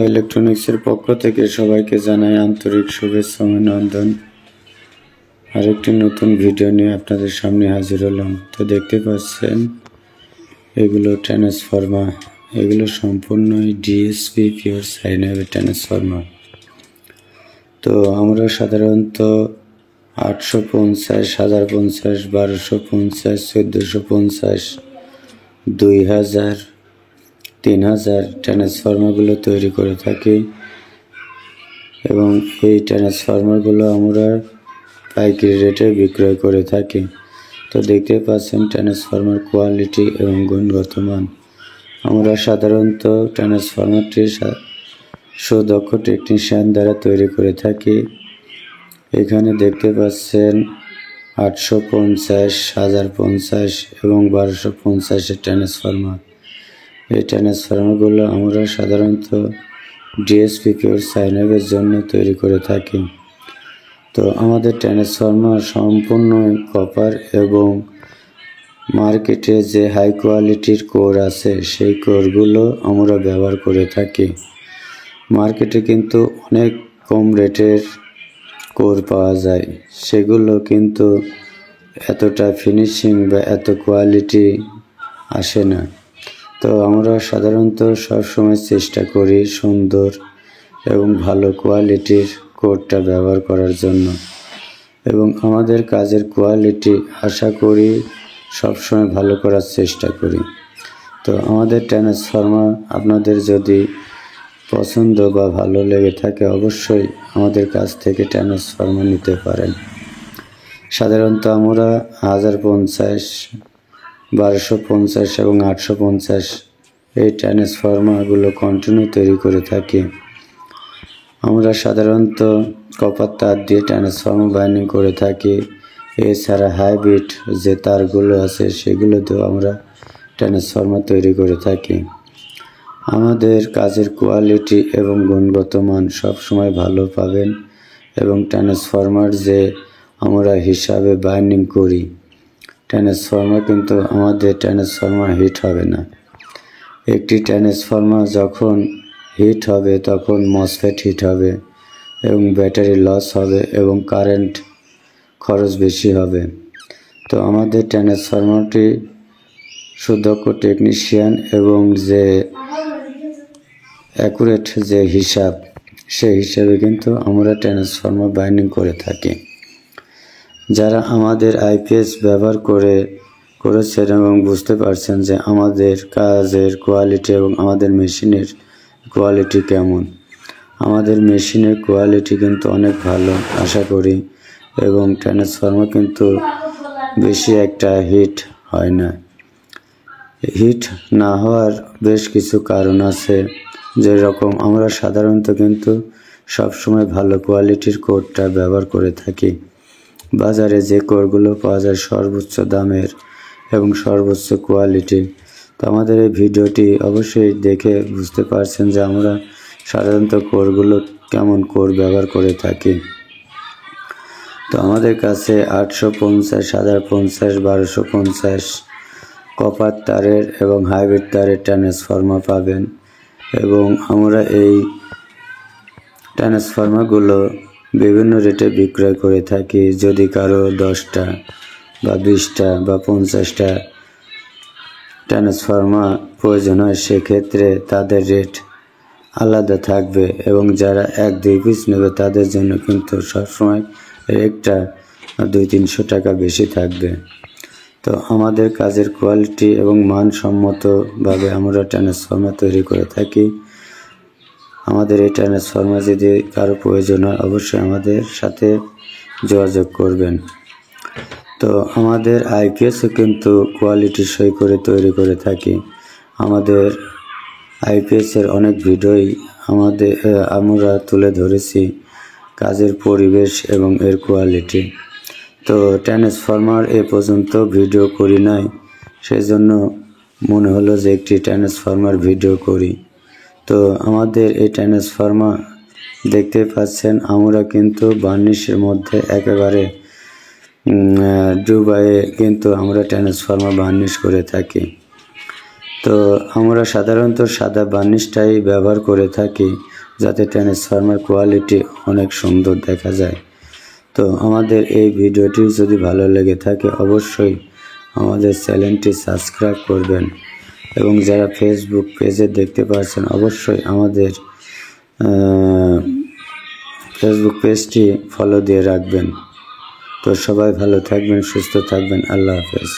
ইলেকট্রনিক্সের পক্ষ থেকে সবাইকে জানাই আন্তরিক শুভেচ্ছা ও অভিনন্দন। আরেকটি নতুন ভিডিও নিয়ে আপনাদের সামনে হাজির হলাম। তো দেখতে পাচ্ছেন এগুলো ট্রান্সফরমার, এগুলো সম্পূর্ণই DSP pure sine wave transformer. তো আমরা সাধারণত 850, 1050, 1250, 1450, 2000, 3000 ট্রান্সফরমারগুলো তৈরি করে থাকি এবং এই ট্রান্সফরমারগুলো আমরা পাইকারি রেটে বিক্রয় করে থাকি। তো দেখতে পাচ্ছেন ট্রান্সফরমার কোয়ালিটি এবং গুণগত মান। আমরা সাধারণত ট্রান্সফরমারটি সুদক্ষ টেকনিশিয়ান দ্বারা তৈরি করে থাকি। এখানে দেখতে পাচ্ছেন 850, 1050 এবং 1250 ট্রান্সফরমার। এই ট্রান্সফরমারগুলো আমরা সাধারণত ডিএসপি পিওর সাইন ওয়েভের জন্য তৈরি করে থাকি। তো আমাদের ট্রান্সফরমার সম্পূর্ণ কপার এবং মার্কেটে যে হাই কোয়ালিটির কোর আছে সেই কোরগুলো আমরা ব্যবহার করে থাকি। মার্কেটে কিন্তু অনেক কম রেটের কোর পাওয়া যায়, সেগুলো কিন্তু এতটা ফিনিশিং বা এত কোয়ালিটি আসে না। তো আমরা সাধারণত সবসময় চেষ্টা করি সুন্দর এবং ভালো কোয়ালিটির কোডটা ব্যবহার করার জন্য, এবং আমাদের কাজের কোয়ালিটি আশা করি সবসময় ভালো করার চেষ্টা করি। তো আমাদের ট্রান্সফরমার আপনাদের যদি পছন্দ বা ভালো লেগে থাকে অবশ্যই আমাদের কাছ থেকে ট্রান্সফরমার নিতে পারেন। সাধারণত আমরা 1050, 1250 এবং 850 এই ট্রান্সফরমারগুলো কন্টিনিউ তৈরি করে থাকি। আমরা সাধারণত কপার তার দিয়ে ট্রান্সফরমার বাইন্ডিং করে থাকি। এছাড়া হাইব্রিড যে তারগুলো আছে সেগুলো দিয়েও আমরা ট্রান্সফরমার তৈরি করে থাকি। আমাদের কাজের কোয়ালিটি এবং গুণগত মান সবসময় ভালো পাবেন, এবং ট্রান্সফরমার যে আমরা হিসাবে বাইন্ডিং করি ট্রান্সফরমার, কিন্তু আমাদের ট্রান্সফরমার হিট হবে না। একটি ট্রান্সফরমার যখন হিট হবে তখন মসফেট হিট হবে এবং ব্যাটারি লস হবে এবং কারেন্ট খরচ বেশি হবে। তো আমাদের ট্রান্সফরমারটি সুদক্ষ টেকনিশিয়ান এবং যে অ্যাকুরেট যে হিসাব সেই হিসাবে কিন্তু আমরা ট্রান্সফরমার বাইন্ডিং করে থাকি। যারা আমাদের আইপিএস ব্যবহার করেছেন এবং বুঝতে পারছেন যে আমাদের কাজের কোয়ালিটি এবং আমাদের মেশিনের কোয়ালিটি কেমন। আমাদের মেশিনের কোয়ালিটি কিন্তু অনেক ভালো আশা করি, এবং ট্রান্সফরমার কিন্তু বেশি একটা হিট হয় না। হিট না হওয়ার বেশ কিছু কারণ আছে, যেরকম আমরা সাধারণত কিন্তু সবসময় ভালো কোয়ালিটির কোরটা ব্যবহার করে থাকি। বাজারে যে কোরগুলো পাওয়া যায় সর্বোচ্চ দামের এবং সর্বোচ্চ কোয়ালিটি। তো আমাদের এই ভিডিওটি অবশ্যই দেখে বুঝতে পারছেন যে আমরা সাধারণত কোরগুলো কেমন কোর ব্যবহার করে থাকি। তো আমাদের কাছে 850, 1050, 1250 কপার তারের এবং হাইব্রিড তারের ট্রান্সফরমার পাবেন, এবং আমরা এই ট্রান্সফরমারগুলো বিভিন্ন রেটে বিক্রয় করে থাকি। যদি কারো 10টা বা 20টা বা 50টা ট্রান্সফরমার প্রয়োজন হয় সেক্ষেত্রে তাদের রেট আলাদা থাকবে, এবং যারা 1-2 পিস নেবে তাদের জন্য কিন্তু সবসময় রেটটা 200-300 টাকা বেশি থাকবে। তো আমাদের কাজের কোয়ালিটি এবং মানসম্মতভাবে আমরা ট্রান্সফরমার তৈরি করে থাকি। আমাদের এই ট্রান্সফরমার যদি কারো প্রয়োজন হয় অবশ্যই আমাদের সাথে যোগাযোগ করবেন। তো আমাদের আইপিএসও কিন্তু কোয়ালিটি সই করে তৈরি করে থাকি। আমাদের আইপিএসের অনেক ভিডিওই আমরা তুলে ধরেছি কাজের পরিবেশ এবং এর কোয়ালিটি। তো ট্রান্সফরমার এ পর্যন্ত ভিডিও করি নাই, সেজন্য মনে হলো যে একটি ট্রান্সফরমার ভিডিও করি। তো আমাদের এই ট্রান্সফরমার দেখতে পাচ্ছেন আমরা কিন্তু বার্নিশের মধ্যে একেবারে ডুবাইয়ে কিন্তু আমরা ট্রান্সফরমার বার্নিশ করে থাকি। তো আমরা সাধারণত সাদা বার্নিশটাই ব্যবহার করে থাকি, যাতে ট্রান্সফরমার কোয়ালিটি অনেক সুন্দর দেখা যায়। তো আমাদের এই ভিডিওটি যদি ভালো লেগে থাকে অবশ্যই আমাদের চ্যানেলটি সাবস্ক্রাইব করবেন, এবং যারা ফেসবুক পেজে দেখতে পাচ্ছেন অবশ্যই আমাদের ফেসবুক পেজটি ফলো দিয়ে রাখবেন। তো সবাই ভালো থাকবেন, সুস্থ থাকবেন। আল্লাহ হাফেজ।